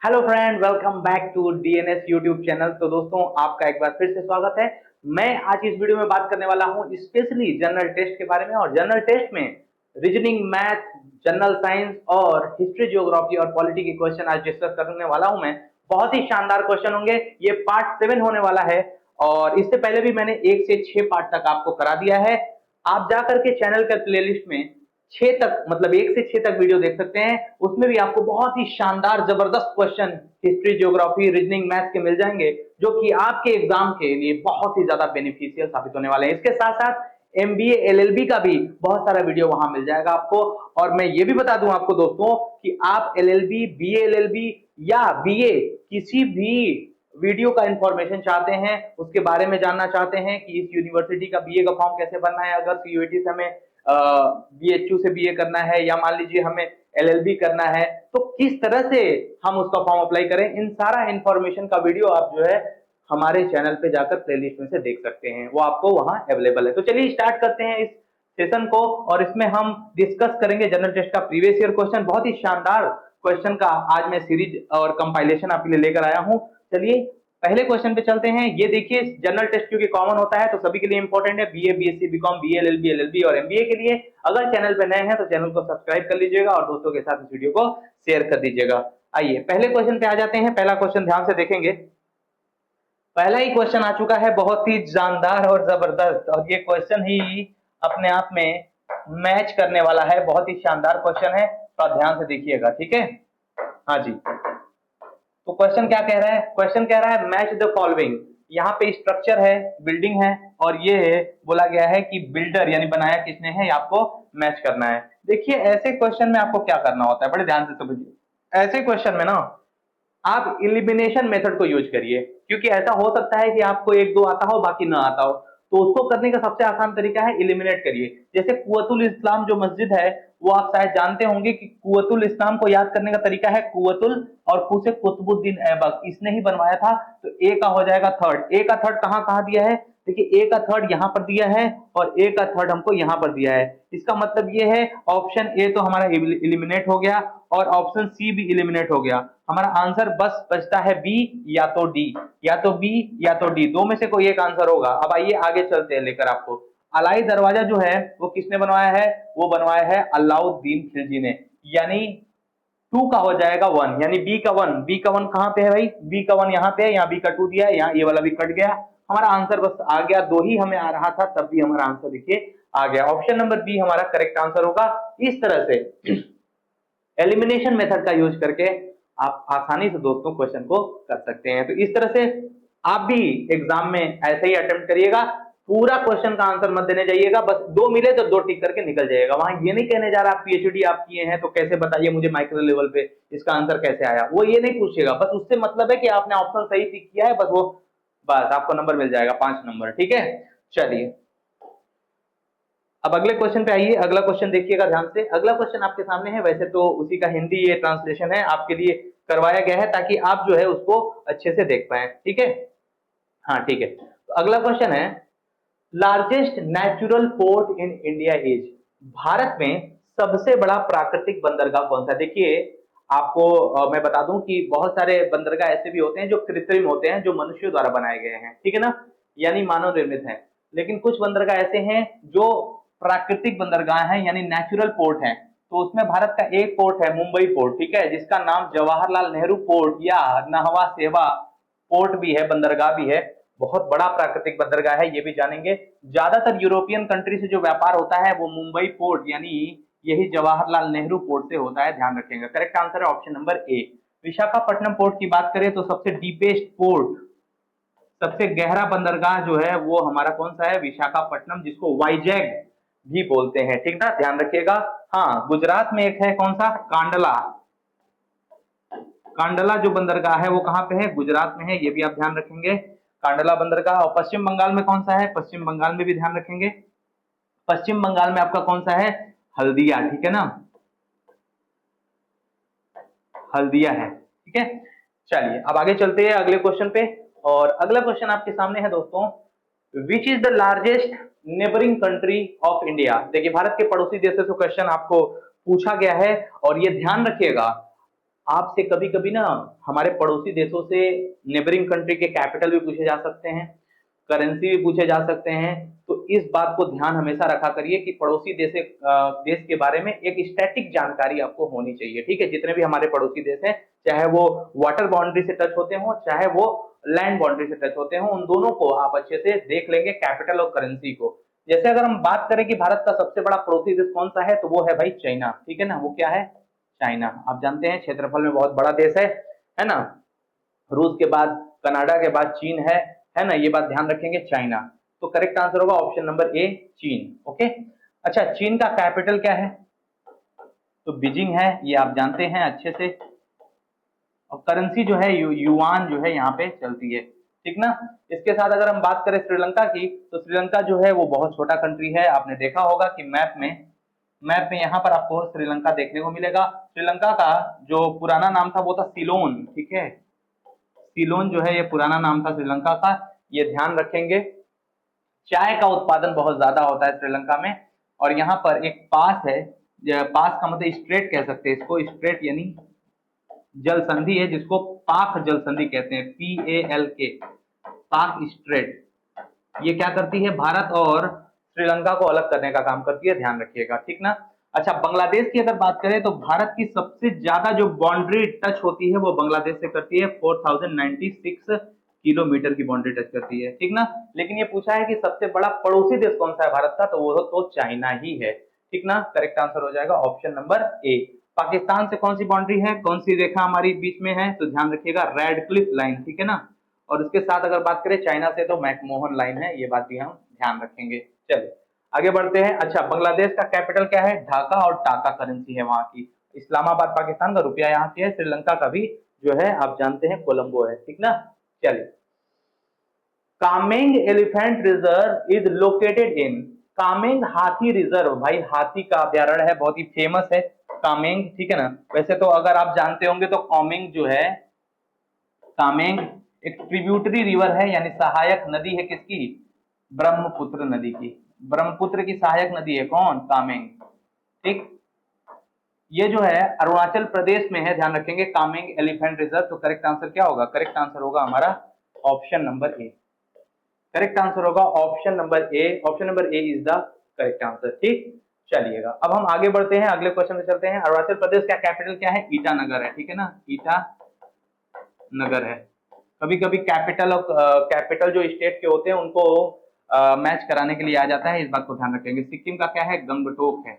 Hello friend, welcome back to DNS YouTube channel. तो दोस्तों, आपका एक बार फिर से स्वागत है। मैं आज इस वीडियो में बात करने वाला हूं स्पेशली जनरल टेस्ट के बारे में। और जनरल टेस्ट में रीजनिंग, मैथ, जनरल साइंस और हिस्ट्री, ज्योग्राफी और पॉलिटी के क्वेश्चन आज डिस्कस करने वाला हूं मैं। बहुत ही शानदार क्वेश्चन होंगे। ये पार्ट 7 होने वाला है और इससे पहले भी मैंने 1 से 6 पार्ट तक आपको करा दिया है। आप जाकर के चैनल के प्लेलिस्ट में 6 तक, मतलब 1 से 6 तक वीडियो देख सकते हैं। उसमें भी आपको बहुत ही शानदार जबरदस्त question history, geography, reasoning, maths के मिल जाएंगे, जो कि आपके एग्जाम के लिए बहुत ही ज्यादा बेनिफिशियल साबित होने वाले हैं। इसके साथ साथ एमबीए, एलएलबी का भी बहुत सारा वीडियो वहां मिल जाएगा आपको। और मैं ये भी बता दूं आपको दोस्तों कि आप एलएलबी, बीए एलएलबी या बीए किसी भी वीडियो का इंफॉर्मेशन चाहते हैं, उसके बारे में जानना चाहते हैं कि इस यूनिवर्सिटी का बीए का फॉर्म कैसे भरना है, अगर सीयूईटी से हमें बीएचयू से बीए करना है या मान लीजिए हमें एलएलबी करना है, तो किस तरह से हम उसका फॉर्म अप्लाई करें, इन सारा इंफॉर्मेशन का वीडियो आप जो है हमारे चैनल पे जाकर प्लेलिस्ट में से देख सकते हैं। वो आपको वहां अवेलेबल है। तो चलिए स्टार्ट करते हैं इस सेशन को। और इसमें हम डिस्कस करेंगे जनरल टेस्ट का प्रीवियस ईयर क्वेश्चन। बहुत ही शानदार क्वेश्चन का आज मैं सीरीज और कंपाइलेशन आपके लिए लेकर आया हूं। चलिए पहले क्वेश्चन पे चलते हैं। ये देखिए, जनरल टेस्ट क्योंकि कॉमन होता है तो सभी के लिए इंपॉर्टेंट है। BA, BSc, BCom, BA, LLB, LLB और एमबीए के लिए। अगर चैनल पे नए हैं तो चैनल को सब्सक्राइब कर लीजिएगा और दोस्तों के साथ इस वीडियो को शेयर कर दीजिएगा। आइए पहले क्वेश्चन पे आ जाते हैं। पहला क्वेश्चन ध्यान से देखेंगे। पहला ही क्वेश्चन आ चुका है, बहुत ही जानदार और जबरदस्त, और ये क्वेश्चन ही अपने आप में मैच करने वाला है। बहुत ही शानदार क्वेश्चन है, तो आप ध्यान से देखिएगा, ठीक है। हाँ जी, तो क्वेश्चन क्या कह रहा है? क्वेश्चन कह रहा है मैच द फॉलोइंग। यहाँ पे स्ट्रक्चर है, बिल्डिंग है, और ये बोला गया है कि बिल्डर यानी बनाया किसने है, आपको मैच करना है। देखिए ऐसे क्वेश्चन में आपको क्या करना होता है, बड़े ध्यान से समझिए। ऐसे क्वेश्चन में ना आप इलिमिनेशन मेथड को यूज करिए, क्योंकि ऐसा हो सकता है कि आपको एक दो आता हो बाकी ना आता हो। तो उसको करने का सबसे आसान तरीका है इलिमिनेट करिए। जैसे कुव्वतुल इस्लाम जो मस्जिद है, वो आप शायद जानते होंगे कि कुव्वतुल इस्लाम को याद करने का तरीका है कुव्वतुल और कु से कुतुबुद्दीन ऐबक, इसने ही बनवाया था। तो ए का हो जाएगा थर्ड। ए का थर्ड कहाँ कहाँ दिया है? देखिए ए का थर्ड यहाँ पर दिया है और ए का थर्ड हमको यहाँ पर दिया है। इसका मतलब ये है ऑप्शन ए तो हमारा इलिमिनेट हो गया और ऑप्शन सी भी इलिमिनेट हो गया। हमारा आंसर बस बचता है बी या तो डी, या तो बी या तो डी, दो में से कोई एक आंसर होगा। अब आइए आगे चलते हैं लेकर आपको। अलाई दरवाजा जो है वो किसने बनवाया है? वो बनवाया है अलाउद्दीन खिलजी ने। यानी टू का हो जाएगा वन, यानी बी का वन। बी का वन कहां पे है भाई? बी का वन यहाँ पे है, यहाँ बी का टू दिया है, यहाँ ये वाला भी कट गया। हमारा आंसर बस आ गया। दो ही हमें आ रहा था, तब भी हमारा आंसर देखिए आ गया। ऑप्शन नंबर बी हमारा करेक्ट आंसर होगा। इस तरह से एलिमिनेशन मेथड का यूज करके आप आसानी से दोस्तों क्वेश्चन को कर सकते हैं। तो इस तरह से आप भी एग्जाम में ऐसे ही अटेम्प्ट करिएगा। पूरा क्वेश्चन का आंसर मत देने जाइएगा, बस दो मिले तो दो टिक करके निकल जाइएगा। वहां ये नहीं कहने जा रहा आप पीएचडी आप किए हैं तो कैसे बताइए मुझे माइक्रो लेवल पे इसका आंसर कैसे आया, वो ये नहीं पूछिएगा। बस उससे मतलब है कि आपने ऑप्शन सही टिक किया है, बस वो, बस आपको नंबर मिल जाएगा 5 नंबर, ठीक है। चलिए अब अगले क्वेश्चन पे आइए। अगला क्वेश्चन देखिएगा ध्यान से। अगला क्वेश्चन आपके सामने है, वैसे तो उसी का हिंदी ये ट्रांसलेशन है, आपके लिए करवाया गया है ताकि आप जो है उसको अच्छे से देख पाए, ठीक है। हाँ ठीक है, तो अगला क्वेश्चन है largest natural port in India is. Bharat में सबसे बड़ा प्राकृतिक बंदरगाह कौन सा है? देखिए आपको मैं बता दूं कि बहुत सारे बंदरगाह ऐसे भी होते हैं जो कृत्रिम होते हैं, जो मनुष्यों द्वारा बनाए गए हैं, ठीक है ना, यानी मानव निर्मित है। लेकिन कुछ बंदरगाह ऐसे हैं जो प्राकृतिक बंदरगाह हैं, यानी नेचुरल पोर्ट है। तो उसमें भारत का एक पोर्ट है मुंबई पोर्ट, ठीक है, जिसका नाम जवाहरलाल नेहरू पोर्ट या नहवा सेवा पोर्ट भी है, बंदरगाह भी है। बहुत बड़ा प्राकृतिक बंदरगाह है, ये भी जानेंगे। ज्यादातर यूरोपियन कंट्री से जो व्यापार होता है वो मुंबई पोर्ट यानी यही जवाहरलाल नेहरू पोर्ट से होता है, ध्यान रखेंगे। करेक्ट आंसर है ऑप्शन नंबर ए। विशाखापट्टनम पोर्ट की बात करें तो सबसे डीपेस्ट पोर्ट, सबसे गहरा बंदरगाह जो है वो हमारा कौन सा है? विशाखापट्टनम, जिसको वाइजैग भी बोलते हैं, ठीक ना, ध्यान रखिएगा। हाँ, गुजरात में एक है कौन सा? कांडला। कांडला जो बंदरगाह है वो कहाँ पे है? गुजरात में है, ये भी आप ध्यान रखेंगे, कांडला बंदरगाह। और पश्चिम बंगाल में कौन सा है? पश्चिम बंगाल में भी ध्यान रखेंगे। पश्चिम बंगाल में आपका कौन सा है? हल्दिया, ठीक है ना, हल्दिया है, ठीक है। चलिए अब आगे चलते हैं अगले क्वेश्चन पे। और अगला क्वेश्चन आपके सामने है दोस्तों, which is the largest neighbouring country of India. देखिए भारत के पड़ोसी देशों से क्वेश्चन आपको पूछा गया है, और ये ध्यान रखिएगा आपसे कभी कभी ना हमारे पड़ोसी देशों से, नेबरिंग कंट्री के कैपिटल भी पूछे जा सकते हैं, करेंसी भी पूछे जा सकते हैं। तो इस बात को ध्यान हमेशा रखा करिए कि पड़ोसी देश के बारे में एक स्टैटिक जानकारी आपको होनी चाहिए, ठीक है। जितने भी हमारे पड़ोसी देश हैं, चाहे वो वाटर बाउंड्री से टच होते हों, चाहे वो लैंड बाउंड्री से टच होते हों, उन दोनों को आप अच्छे से देख लेंगे, कैपिटल और करेंसी को। जैसे अगर हम बात करें कि भारत का सबसे बड़ा पड़ोसी देश कौन सा है, तो वो है भाई चाइना, ठीक है ना। वो क्या है? चाइना। आप जानते हैं क्षेत्रफल में बहुत बड़ा देश है ना। रूस के बाद, कनाडा के बाद चीन है ना। ये बात ध्यान रखेंगे, चाइना। तो करेक्ट आंसर होगा ऑप्शन नंबर ए, चीन। ओके। अच्छा, चीन का कैपिटल क्या है? तो बीजिंग है, ये आप जानते हैं अच्छे से। और करेंसी जो है युआन जो है यहाँ पे चलती है, ठीक ना। इसके साथ अगर हम बात करें श्रीलंका की, तो श्रीलंका जो है वो बहुत छोटा कंट्री है। आपने देखा होगा कि मैप में यहाँ पर आपको श्रीलंका देखने को मिलेगा। श्रीलंका का जो पुराना नाम था वो था सिलोन, ठीक है। सिलोन जो है ये पुराना नाम था श्रीलंका का, ये ध्यान रखेंगे। चाय का उत्पादन बहुत ज्यादा होता है श्रीलंका में। और यहाँ पर एक पास है, पास का मतलब स्ट्रेट कह सकते हैं इसको, स्ट्रेट यानी जल संधि है, जिसको पाक जल संधि कहते हैं, PALK, पाक स्ट्रेट। ये क्या करती है? भारत और श्रीलंका को अलग करने का काम करती है, ध्यान रखिएगा, ठीक ना। अच्छा, बांग्लादेश की अगर बात करें तो भारत की सबसे ज्यादा जो बाउंड्री टच होती है वो बांग्लादेश से करती है, 4096 किलोमीटर की बाउंड्री टच करती है, ठीक ना। लेकिन ये पूछा है कि सबसे बड़ा पड़ोसी देश कौन सा है भारत का, तो वो तो चाइना ही है, ठीक ना। करेक्ट आंसर हो जाएगा ऑप्शन नंबर ए। पाकिस्तान से कौन सी बाउंड्री है, कौन सी रेखा हमारी बीच में है, तो ध्यान रखिएगा रेड क्लिफ लाइन, ठीक है ना। और उसके साथ अगर बात करें चाइना से, तो मैकमोहन लाइन है, ये बात भी हम ध्यान रखेंगे। चलिए आगे बढ़ते हैं। अच्छा, बांग्लादेश का कैपिटल क्या है? ढाका, और टाका करेंसी है वहां की। इस्लामाबाद पाकिस्तान का, रुपया यहाँ की है। श्रीलंका का भी जो है आप जानते हैं कोलंबो है, ठीक ना। चलिए, Kameng elephant reserve is located in, Kameng हाथी रिजर्व, भाई हाथी का अभ्यारण्य है, बहुत ही फेमस है कामेंग, ठीक है ना। वैसे तो अगर आप जानते होंगे तो कामेंग जो है, कामेंग एक ट्रिब्यूटरी रिवर है, यानी सहायक नदी है किसकी? ब्रह्मपुत्र नदी की। ब्रह्मपुत्र की सहायक नदी है कौन? कामेंग, ठीक। ये जो है अरुणाचल प्रदेश में है, ध्यान रखेंगे, कामेंग एलिफेंट रिजर्व। तो करेक्ट आंसर क्या होगा? करेक्ट आंसर होगा हमारा option number A. Correct answer होगा option number A. Option number A is the correct answer, ठीक। चलिएगा, अब हम आगे बढ़ते हैं, अगले क्वेश्चन में चलते हैं। अरुणाचल प्रदेश का कैपिटल क्या है? ईटानगर है, ठीक है ना, ईटानगर है। कभी कभी कैपिटल और कैपिटल जो स्टेट के होते हैं उनको मैच कराने के लिए आ जाता है, इस बात को ध्यान रखेंगे। सिक्किम का क्या है? गंगटोक है,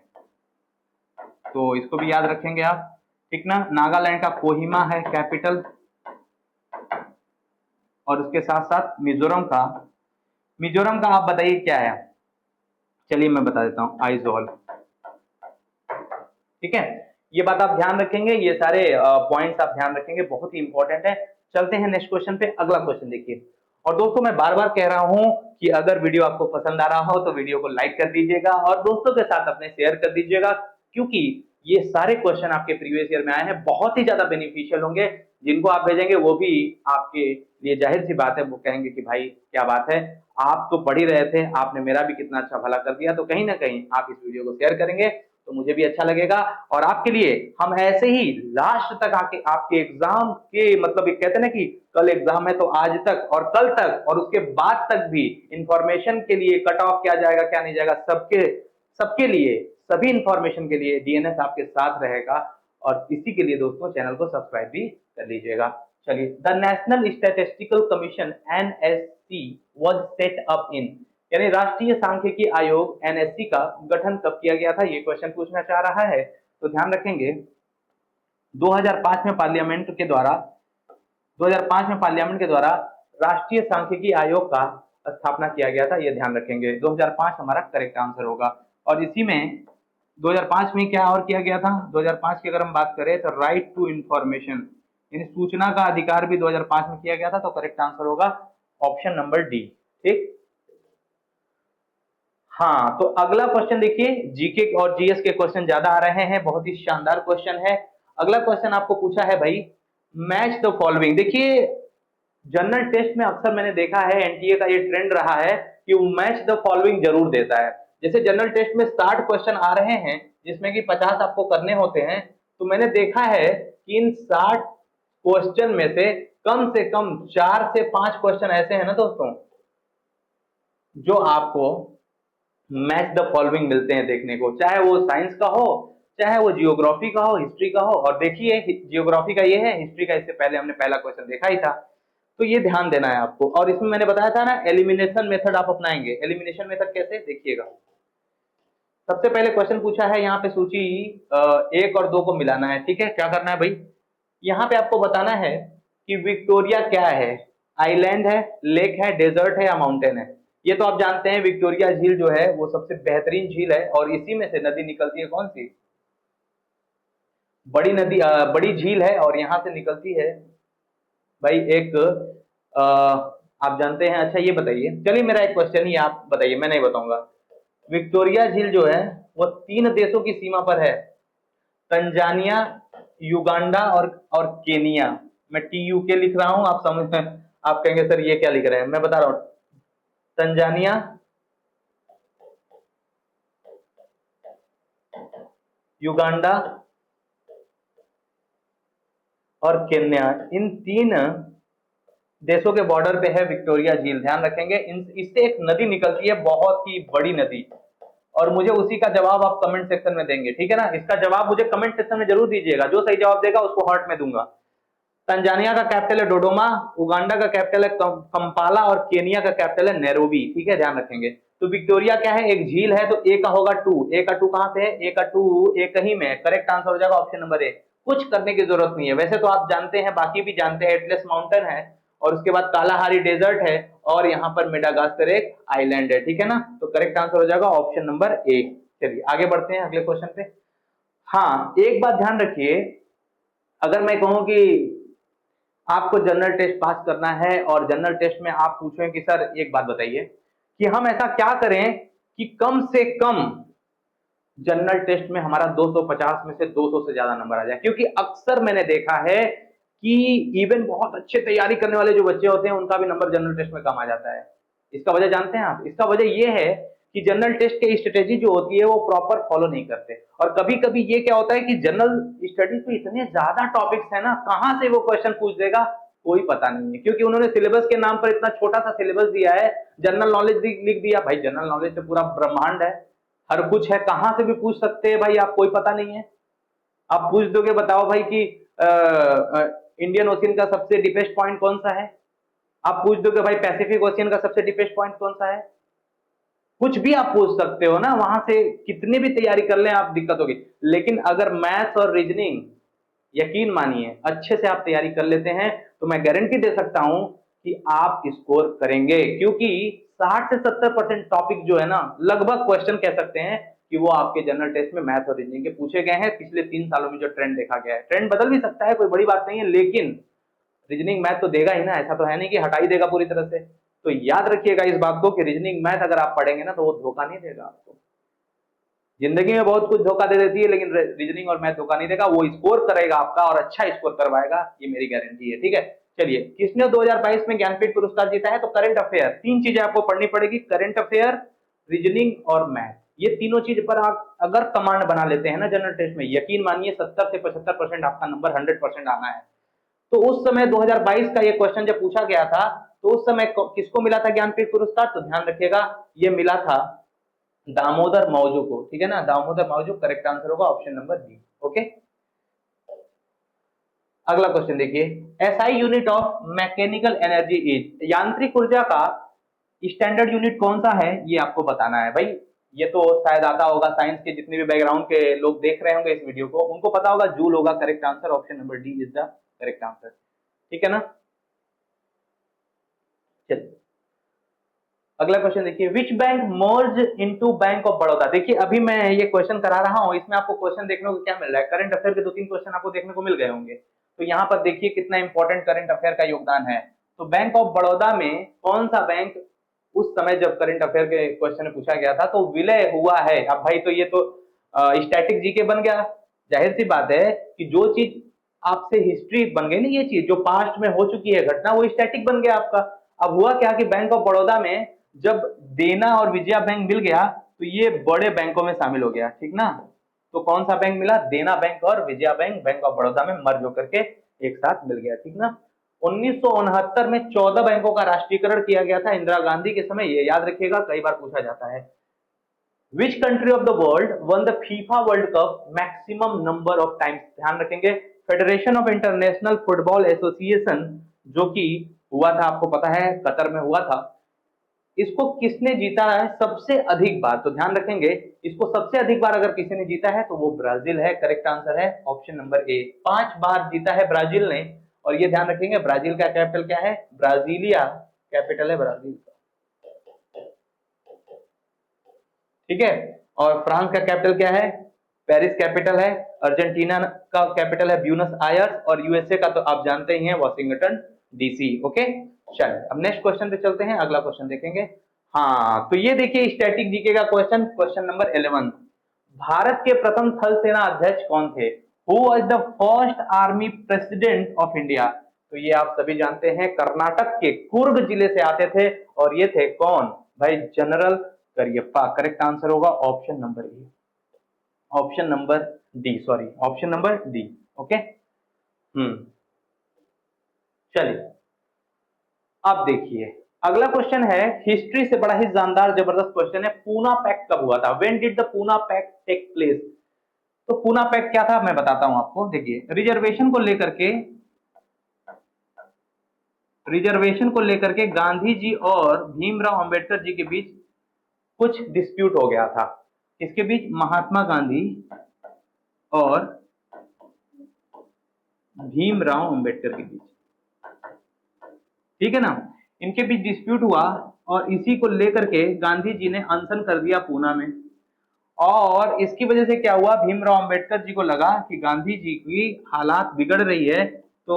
तो इसको भी याद रखेंगे आप, ठीक ना। नागालैंड का कोहिमा है कैपिटल, और उसके साथ साथ मिजोरम का आप बताइए क्या है? चलिए मैं बता देता हूँ, आइजोल, ठीक है। ये बात आप ध्यान रखेंगे, ये सारे पॉइंट्स आप ध्यान रखेंगे, बहुत ही इंपॉर्टेंट है। चलते हैं नेक्स्ट क्वेश्चन पे। अगला क्वेश्चन देखिए। और दोस्तों मैं बार बार कह रहा हूं कि अगर वीडियो आपको पसंद आ रहा हो तो वीडियो को लाइक कर दीजिएगा और दोस्तों के साथ अपने शेयर कर दीजिएगा, क्योंकि ये सारे क्वेश्चन आपके प्रीवियस ईयर में आए हैं, बहुत ही ज्यादा बेनिफिशियल होंगे। जिनको आप भेजेंगे वो भी आपके लिए, जाहिर सी बात है, वो कहेंगे कि भाई क्या बात है, आप तो पढ़ ही रहे थे, आपने मेरा भी कितना अच्छा भला कर दिया। तो कहीं ना कहीं आप इस वीडियो को शेयर करेंगे तो मुझे भी अच्छा लगेगा। और आपके लिए हम ऐसे ही लास्ट तक आके आपके एग्जाम के, मतलब कहते हैं ना कि कल एग्जाम है तो आज तक और कल तक और उसके बाद तक भी इंफॉर्मेशन के लिए कट ऑफ क्या जाएगा क्या नहीं जाएगा, सबके सबके लिए, सभी इंफॉर्मेशन के लिए डीएनएस आपके साथ रहेगा। और इसी के लिए दोस्तों चैनल को सब्सक्राइब भी कर लीजिएगा। चलिए, the national statistical commission NSC was set up in, यानी राष्ट्रीय सांख्यिकी आयोग NSC का गठन कब किया गया था, ये क्वेश्चन पूछना चाह रहा है। तो ध्यान रखेंगे 2005 में पार्लियामेंट के द्वारा 2005 में पार्लियामेंट के द्वारा राष्ट्रीय सांख्यिकी आयोग का स्थापना किया गया था, ये ध्यान रखेंगे। 2005 हमारा करेक्ट आंसर होगा। और इसी में 2005 में क्या और किया गया था? 2005 की अगर हम बात करें तो राइट टू इंफॉर्मेशन, यानी सूचना का अधिकार भी 2005 में किया गया था। तो करेक्ट आंसर होगा ऑप्शन नंबर डी, ठीक। हाँ, तो अगला क्वेश्चन देखिए, जीके और जीएस के क्वेश्चन ज्यादा आ रहे हैं, बहुत ही शानदार क्वेश्चन है। अगला क्वेश्चन आपको पूछा है भाई, मैच द फॉलोइंग। देखिए, जनरल टेस्ट में अक्सर मैंने देखा है, एनटीए का ये ट्रेंड रहा है कि वो मैच द फॉलोइंग जरूर देता है। जैसे जनरल टेस्ट में 60 क्वेश्चन आ रहे हैं जिसमें कि 50 आपको करने होते हैं, तो मैंने देखा है कि इन 60 क्वेश्चन में से कम 4 से 5 क्वेश्चन ऐसे हैं ना दोस्तों, जो आपको मैच द फॉलोइंग मिलते हैं देखने को, चाहे वो साइंस का हो, चाहे वो जियोग्राफी का हो, हिस्ट्री का हो। और देखिए जियोग्राफी का ये है, हिस्ट्री का इससे पहले हमने पहला क्वेश्चन देखा ही था। तो ये ध्यान देना है आपको। और इसमें मैंने बताया था ना, एलिमिनेशन मेथड आप अपनाएंगे। एलिमिनेशन मेथड कैसे, देखिएगा। सबसे पहले क्वेश्चन पूछा है यहाँ पे, सूची 1 और 2 को मिलाना है। ठीक है, क्या करना है भाई, यहाँ पे आपको बताना है कि विक्टोरिया क्या है, आइलैंड है, लेक है, डेजर्ट है या माउंटेन है। ये तो आप जानते हैं, विक्टोरिया झील जो है वो सबसे बेहतरीन झील है, और इसी में से नदी निकलती है। कौन सी बड़ी नदी, बड़ी झील है, और यहां से निकलती है भाई एक, आप जानते हैं। अच्छा ये बताइए, चलिए मेरा एक क्वेश्चन ही आप बताइए, मैं नहीं बताऊंगा। विक्टोरिया झील जो है वो 3 देशों की सीमा पर है, तंजानिया, युगांडा और केनिया। मैं TUK लिख रहा हूं, आप समझ, आप कहेंगे सर ये क्या लिख रहे हैं, मैं बता रहा हूं। तंजानिया, युगांडा और केन्या, इन 3 देशों के बॉर्डर पे है विक्टोरिया झील। ध्यान रखेंगे, इससे एक नदी निकलती है, बहुत ही बड़ी नदी। और मुझे उसी का जवाब आप कमेंट सेक्शन में देंगे, ठीक है ना। इसका जवाब मुझे कमेंट सेक्शन में जरूर दीजिएगा, जो सही जवाब देगा उसको हार्ट में दूंगा। तंजानिया का कैपिटल है डोडोमा, उगांडा का कैपिटल है कंपाला, और केनिया का कैपिटल है नैरोबी। ठीक है, ध्यान रखेंगे। तो विक्टोरिया क्या है, एक झील है, तो ए का होगा 2। ए का 2 कहां पे है, ए का 2 ए कहीं में, करेक्ट आंसर हो जाएगा ऑप्शन नंबर ए। कुछ करने की जरूरत नहीं है, वैसे तो आप जानते हैं, बाकी भी जानते हैं, एटलस माउंटेन है, और उसके बाद कालाहारी डेजर्ट है, और यहाँ पर मेडागास्कर एक आइलैंड है। ठीक है ना, तो करेक्ट आंसर हो जाएगा ऑप्शन नंबर ए। चलिए आगे बढ़ते हैं अगले क्वेश्चन पे। हाँ, एक बात ध्यान रखिए, अगर मैं कहूं कि आपको जनरल टेस्ट पास करना है, और जनरल टेस्ट में आप पूछें कि सर एक बात बताइए कि हम ऐसा क्या करें कि कम से कम जनरल टेस्ट में हमारा 250 में से 200 से ज्यादा नंबर आ जाए। क्योंकि अक्सर मैंने देखा है कि इवन बहुत अच्छे तैयारी करने वाले जो बच्चे होते हैं, उनका भी नंबर जनरल टेस्ट में कम आ जाता है। इसका वजह जानते हैं आप, इसका वजह यह है कि जनरल टेस्ट की स्ट्रेटेजी जो होती है वो प्रॉपर फॉलो नहीं करते। और कभी कभी ये क्या होता है कि जनरल स्टडीज में इतने ज्यादा टॉपिक्स है ना, कहां से वो क्वेश्चन पूछ देगा कोई पता नहीं है। क्योंकि उन्होंने सिलेबस के नाम पर इतना छोटा सा सिलेबस दिया है, जनरल नॉलेज लिख दिया। भाई जनरल नॉलेज से पूरा ब्रह्मांड है, हर कुछ है, कहां से भी पूछ सकते हैं भाई, आप कोई पता नहीं है। आप पूछ दोगे, बताओ भाई कि इंडियन ओशियन का सबसे डीपेस्ट पॉइंट कौन सा है, आप पूछ दोगे भाई पैसिफिक ओशियन का सबसे डीपेस्ट पॉइंट कौन सा है, कुछ भी आप पूछ सकते हो ना, वहां से कितनी भी तैयारी कर लें आप, दिक्कत होगी। लेकिन अगर मैथ्स और रीजनिंग, यकीन मानिए अच्छे से आप तैयारी कर लेते हैं, तो मैं गारंटी दे सकता हूं कि आप स्कोर करेंगे। क्योंकि 60 से 70% टॉपिक जो है ना, लगभग क्वेश्चन कह सकते हैं कि वो आपके जनरल टेस्ट में मैथ और रीजनिंग के पूछे गए हैं। पिछले 3 सालों में जो ट्रेंड देखा गया है, ट्रेंड बदल भी सकता है, कोई बड़ी बात नहीं है, लेकिन रीजनिंग मैथ तो देगा ही ना, ऐसा तो है नहीं कि हटा ही देगा पूरी तरह से। तो याद रखिएगा इस बात को कि रीजनिंग मैथ अगर आप पढ़ेंगे ना, तो वो धोखा नहीं देगा आपको। जिंदगी में बहुत कुछ धोखा दे देती है, लेकिन रीजनिंग और मैथ धोखा नहीं देगा, वो स्कोर करेगा आपका, और अच्छा स्कोर करवाएगा, ये मेरी गारंटी है। ठीक है, चलिए, किसने 2022 में ज्ञानपीठ पुरस्कार जीता है, तो करंट अफेयर। 3 चीजें आपको पढ़नी पड़ेगी, करंट अफेयर, रीजनिंग और मैथ। ये तीनों चीज पर आप अगर कमांड बना लेते हैं ना जनरल टेस्ट में, यकीन मानिए 70 से 75% आपका नंबर 100% आना है। तो उस समय 2022 का ये क्वेश्चन जब पूछा गया था, तो उस समय किसको मिला था ज्ञानपीठ पुरस्कार, तो ध्यान रखिएगा, ये मिला था दामोदर मौजू को। ठीक है ना, दामोदर मौजू करेक्ट आंसर होगा ऑप्शन नंबर बी। ओके, अगला क्वेश्चन देखिए, SI unit of mechanical energy is, यांत्रिक ऊर्जा का स्टैंडर्ड यूनिट कौन सा है, ये आपको बताना है भाई। ये तो शायद आता होगा, साइंस के जितने भी बैकग्राउंड के लोग देख रहे होंगे इस वीडियो को, उनको पता होगा, जूल होगा correct answer, option number D is the correct answer. ठीक है ना, चलिए अगला क्वेश्चन देखिए, which bank merge into bank of Baroda. देखिए अभी मैं ये क्वेश्चन करा रहा हूं, इसमें आपको क्वेश्चन देखने को क्या मिल रहा है, करंट अफेयर के 2-3 क्वेश्चन आपको देखने को मिल गए होंगे। तो यहाँ पर देखिए कितना इंपॉर्टेंट करंट अफेयर का योगदान है। तो बैंक ऑफ बड़ौदा में कौन सा बैंक उस समय जब करंट अफेयर के क्वेश्चन में पूछा गया था, तो विलय हुआ है। अब भाई तो ये तो स्टैटिक जीके बन गया। जाहिर सी बात है कि जो चीज आपसे हिस्ट्री बन गई ना, ये चीज जो पास्ट में हो चुकी है घटना, वो स्टैटिक बन गया आपका। अब हुआ क्या कि बैंक ऑफ बड़ौदा में जब देना और विजया बैंक मिल गया, तो ये बड़े बैंकों में शामिल हो गया। ठीक ना, तो कौन सा बैंक मिला? देना बैंक और Vijaya bank bank of Baroda में मर्ज होकर के एक साथ मिल गया, ठीक ना। 1969 में 14 बैंकों का राष्ट्रीयकरण किया गया था इंदिरा गांधी के समय, ये याद रखिएगा, कई बार पूछा जाता है। Which country of the world one the FIFA world cup maximum number of times? ध्यान रखेंगे, federation of international football association जो कि हुआ था, आपको पता है कतर में हुआ था, इसको किसने जीता है सबसे अधिक बार? तो ध्यान रखेंगे, इसको सबसे अधिक बार अगर किसी ने जीता है तो वो ब्राजील है। करेक्ट आंसर है ऑप्शन नंबर ए, 5 बार जीता है ब्राजील ने। और ये ध्यान रखेंगे, ब्राजील का कैपिटल क्या है? ब्राजीलिया कैपिटल है ब्राजील का, ठीक है। और फ्रांस का कैपिटल क्या है? पेरिस कैपिटल है। अर्जेंटीना का कैपिटल है ब्यूनस आयर्स, और यूएसए का तो आप जानते ही हैं वॉशिंगटन डीसी। ओके, चलिए अब नेक्स्ट क्वेश्चन पे चलते हैं, अगला क्वेश्चन देखेंगे। हाँ, तो ये देखिए स्टैटिक जीके का क्वेश्चन, क्वेश्चन नंबर 11। भारत के प्रथम थल सेना अध्यक्ष कौन थे? Who was the first army president of India? तो ये आप सभी जानते हैं, कर्नाटक के कुर्ग जिले से आते थे, और ये थे कौन भाई? जनरल करियप्पा। करेक्ट आंसर होगा option number A, option number D, sorry option number D. Okay, चलिए अब देखिए अगला क्वेश्चन है, हिस्ट्री से बड़ा ही जानदार जबरदस्त क्वेश्चन है। पूना पैक्ट कब हुआ था? When did the Poona pact take place? तो पूना पैक्ट क्या था मैं बताता हूं आपको। देखिए रिजर्वेशन को लेकर के गांधी जी और भीमराव अंबेडकर जी के बीच कुछ डिस्प्यूट हो गया था। इसके बीच महात्मा गांधी और भीमराव अंबेडकर के बीच, ठीक है ना, इनके बीच डिस्प्यूट हुआ, और इसी को लेकर के गांधी जी ने अनशन कर दिया पूना में। और इसकी वजह से क्या हुआ, भीमराव अंबेडकर जी को लगा कि गांधी जी की हालात बिगड़ रही है, तो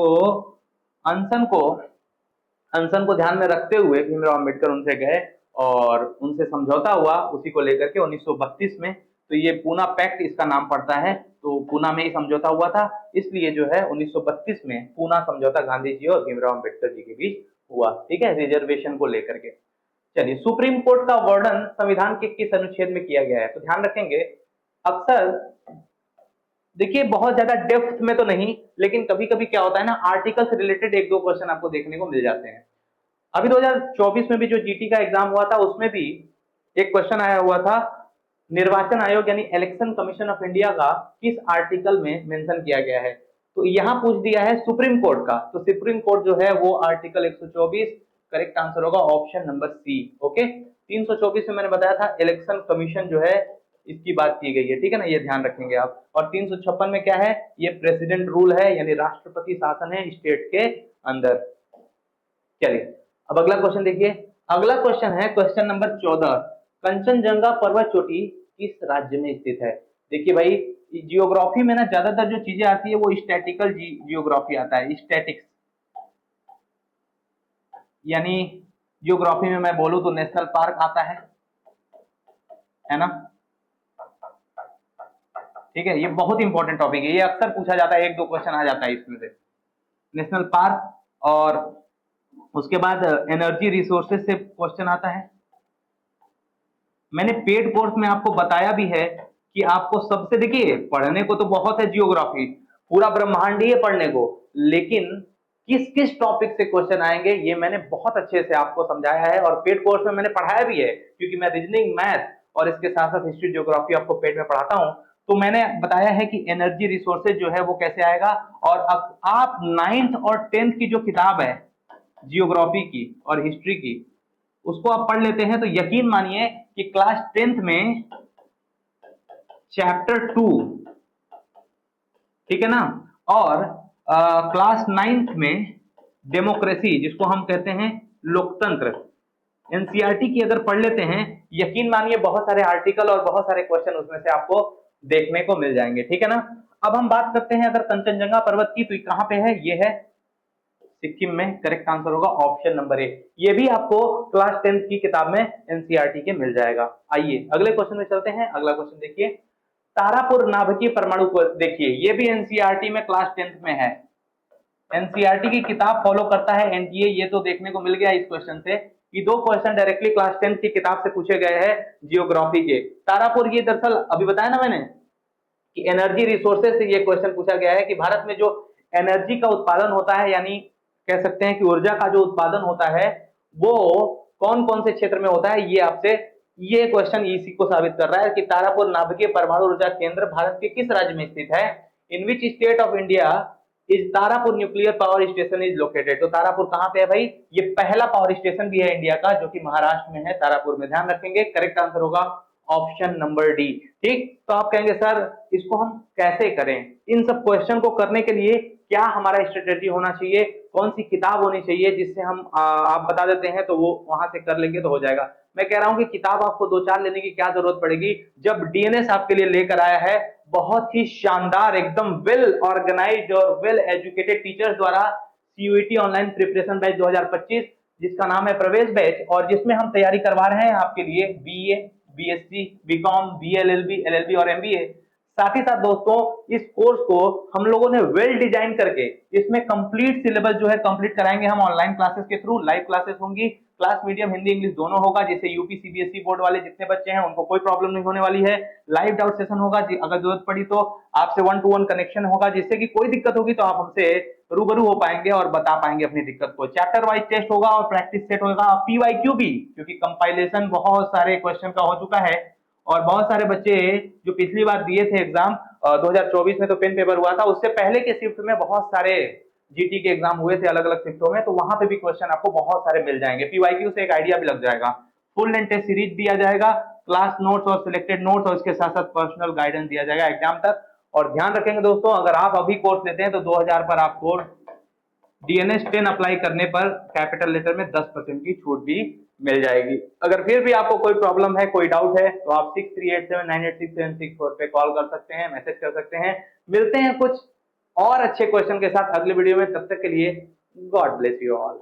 अनशन को ध्यान में रखते हुए भीमराव अंबेडकर उनसे गए और उनसे समझौता हुआ उसी को लेकर के 1932 में। तो ये पूना पैक्ट इसका नाम पड़ता है, तो पूना में ही समझौता हुआ था, इसलिए जो है 1932 में पूना समझौता गांधी जी और भीमराव अंबेडकर जी के बीच हुआ, ठीक है, रिजर्वेशन को लेकर के। चलिए, सुप्रीम कोर्ट का वर्णन संविधान के किस अनुच्छेद में किया गया है? तो ध्यान रखेंगे, अक्सर देखिए बहुत ज्यादा डेप्थ में तो नहीं, लेकिन कभी कभी क्या होता है ना, आर्टिकल से रिलेटेड एक दो क्वेश्चन आपको देखने को मिल जाते हैं। अभी 2024 में भी जो जीटी का एग्जाम हुआ था उसमें भी एक क्वेश्चन आया हुआ था, निर्वाचन आयोग यानी इलेक्शन कमीशन ऑफ इंडिया का किस आर्टिकल में मेंशन किया गया है? तो यहां पूछ दिया है सुप्रीम कोर्ट का, तो सुप्रीम कोर्ट जो है वो आर्टिकल 124, करेक्ट आंसर होगा ऑप्शन नंबर सी। ओके, 324 में मैंने बताया था इलेक्शन कमीशन जो है इसकी बात की गई है, ठीक है ना, ये ध्यान रखेंगे आप। और 356 में क्या है, ये प्रेसिडेंट रूल है, यानी राष्ट्रपति शासन है स्टेट के अंदर। चलिए अब अगला क्वेश्चन देखिए, अगला क्वेश्चन है क्वेश्चन नंबर 14। कंचनजंगा पर्वत चोटी किस राज्य में स्थित है? देखिए भाई, जियोग्राफी में ना ज्यादातर जो चीजें आती है वो स्टैटिकल जियोग्राफी आता है, स्टैटिक्स, यानी जियोग्राफी में मैं बोलूं तो नेशनल पार्क आता है ना, ठीक है, ये बहुत इंपॉर्टेंट टॉपिक है, ये अक्सर पूछा जाता है, एक दो क्वेश्चन आ जाता है इसमें से। नेशनल पार्क, और उसके बाद एनर्जी रिसोर्सेज से क्वेश्चन आता है। मैंने पेड कोर्स में आपको बताया भी है कि आपको सबसे, देखिए पढ़ने को तो बहुत है जियोग्राफी, पूरा ब्रह्मांड ही है पढ़ने को, लेकिन किस किस टॉपिक से क्वेश्चन आएंगे ये मैंने बहुत अच्छे से आपको समझाया है, और पेड कोर्स में मैंने पढ़ाया भी है, क्योंकि मैं रीजनिंग, मैथ और इसके साथ साथ हिस्ट्री ज्योग्राफी आपको पेड में पढ़ाता हूं। तो मैंने बताया है कि एनर्जी रिसोर्सेज जो है वो कैसे आएगा। और अब आप 9th और 10th की जो किताब है जियोग्राफी की और हिस्ट्री की, उसको आप पढ़ लेते हैं तो यकीन मानिए कि क्लास 10th में चैप्टर 2, ठीक है ना, और क्लास 9th में डेमोक्रेसी, जिसको हम कहते हैं लोकतंत्र, एनसीईआरटी की अगर पढ़ लेते हैं, यकीन मानिए बहुत सारे आर्टिकल और बहुत सारे क्वेश्चन उसमें से आपको देखने को मिल जाएंगे, ठीक है ना। अब हम बात करते हैं अगर कंचनजंगा पर्वत की, तो कहां पे है? ये है सिक्किम में, करेक्ट आंसर होगा ऑप्शन नंबर ए। ये भी आपको क्लास 10th की किताब में एनसीईआरटी के मिल जाएगा। आइए अगले क्वेश्चन में चलते हैं, अगला क्वेश्चन देखिए, तारापुर नाभिकीय परमाणु को देखिए, ये भी एनसीईआरटी में क्लास 10th में है, एनसीईआरटी की किताब फॉलो करता है एनटीए, ये तो देखने को मिल गया इस क्वेश्चन से कि दो क्वेश्चन डायरेक्टली क्लास 10th की किताब से पूछे गए हैं जियोग्राफी के। तारापुर, ये दरअसल अभी बताया ना मैंने कि एनर्जी रिसोर्सेज से ये क्वेश्चन पूछा गया है कि भारत में जो एनर्जी का उत्पादन होता है, यानी कह सकते हैं कि ऊर्जा का जो उत्पादन होता है वो कौन कौन से क्षेत्र में होता है। ये आपसे ये क्वेश्चन इसी को साबित कर रहा है कि तारापुर नाभिकीय परमाणु ऊर्जा केंद्र भारत के किस राज्य में स्थित है। In which state of India is Tarapur nuclear power station is located. तो तारापुर कहां पे है भाई, ये पहला पावर स्टेशन भी है इंडिया का जो कि महाराष्ट्र में है, तारापुर में। ध्यान रखेंगे, करेक्ट आंसर होगा ऑप्शन नंबर डी। ठीक, तो आप कहेंगे सर इसको हम कैसे करें। इन सब क्वेश्चन को करने के लिए क्या हमारा स्ट्रेटेजी होना चाहिए, कौन सी किताब होनी चाहिए जिससे हम आप बता देते हैं तो वो वहां से कर लेंगे तो हो जाएगा। मैं कह रहा हूं कि किताब आपको 2-4 लेने की क्या जरूरत पड़ेगी, जब डीएनएस आपके लिए लेकर आया है बहुत ही शानदार, एकदम वेल ऑर्गेनाइज्ड और वेल एजुकेटेड टीचर्स द्वारा सीयूईटी ऑनलाइन प्रिपरेशन बैच 2025, जिसका नाम है प्रवेश बैच, और जिसमें हम तैयारी करवा रहे हैं आपके लिए BA, BSc, BCom, BLLB, LLB और एमबीए। साथ ही साथ दोस्तों इस कोर्स को हम लोगों ने वेल डिजाइन करके इसमें कंप्लीट सिलेबस जो है कंप्लीट कराएंगे हम ऑनलाइन क्लासेस के थ्रू। लाइव क्लासेस होंगी, क्लास मीडियम हिंदी इंग्लिश दोनों होगा, जिससे यूपी सीबीएसई बोर्ड वाले जितने बच्चे हैं उनको कोई प्रॉब्लम नहीं होने वाली है। लाइव डाउट सेशन होगा, अगर जरूरत पड़ी तो आपसे 1-to-1 कनेक्शन होगा, जिससे कि कोई दिक्कत होगी तो आप हमसे रूबरू हो पाएंगे और बता पाएंगे अपनी दिक्कत को। चैप्टर वाइज टेस्ट होगा और प्रैक्टिस सेट होगा, पीवाईक्यू भी, क्योंकि कंपाइलेशन बहुत सारे क्वेश्चन का हो चुका है और बहुत सारे बच्चे जो पिछली बार दिए थे एग्जाम 2024 में तो पेन पेपर हुआ था, उससे पहले के शिफ्ट में बहुत सारे जीटी के एग्जाम हुए थे अलग अलग शिफ्टों में, तो वहां पे भी क्वेश्चन आपको बहुत सारे मिल जाएंगे। पीवाईक्यू से एक आइडिया भी लग जाएगा। फुल लेंथ टेस्ट सीरीज दिया जाएगा, क्लास नोट्स और सिलेक्टेड नोट्स और इसके साथ साथ पर्सनल गाइडेंस दिया जाएगा एग्जाम तक। और ध्यान रखेंगे दोस्तों, अगर आप अभी कोर्स लेते हैं तो 2000 पर आपको डीएनएस 10 अप्लाई करने पर कैपिटल लेटर में 10% की छूट भी मिल जाएगी। अगर फिर भी आपको कोई प्रॉब्लम है, कोई डाउट है, तो आप 6387986764 पे कॉल कर सकते हैं, मैसेज कर सकते हैं। मिलते हैं कुछ और अच्छे क्वेश्चन के साथ अगले वीडियो में, तब तक के लिए गॉड ब्लेस यू ऑल।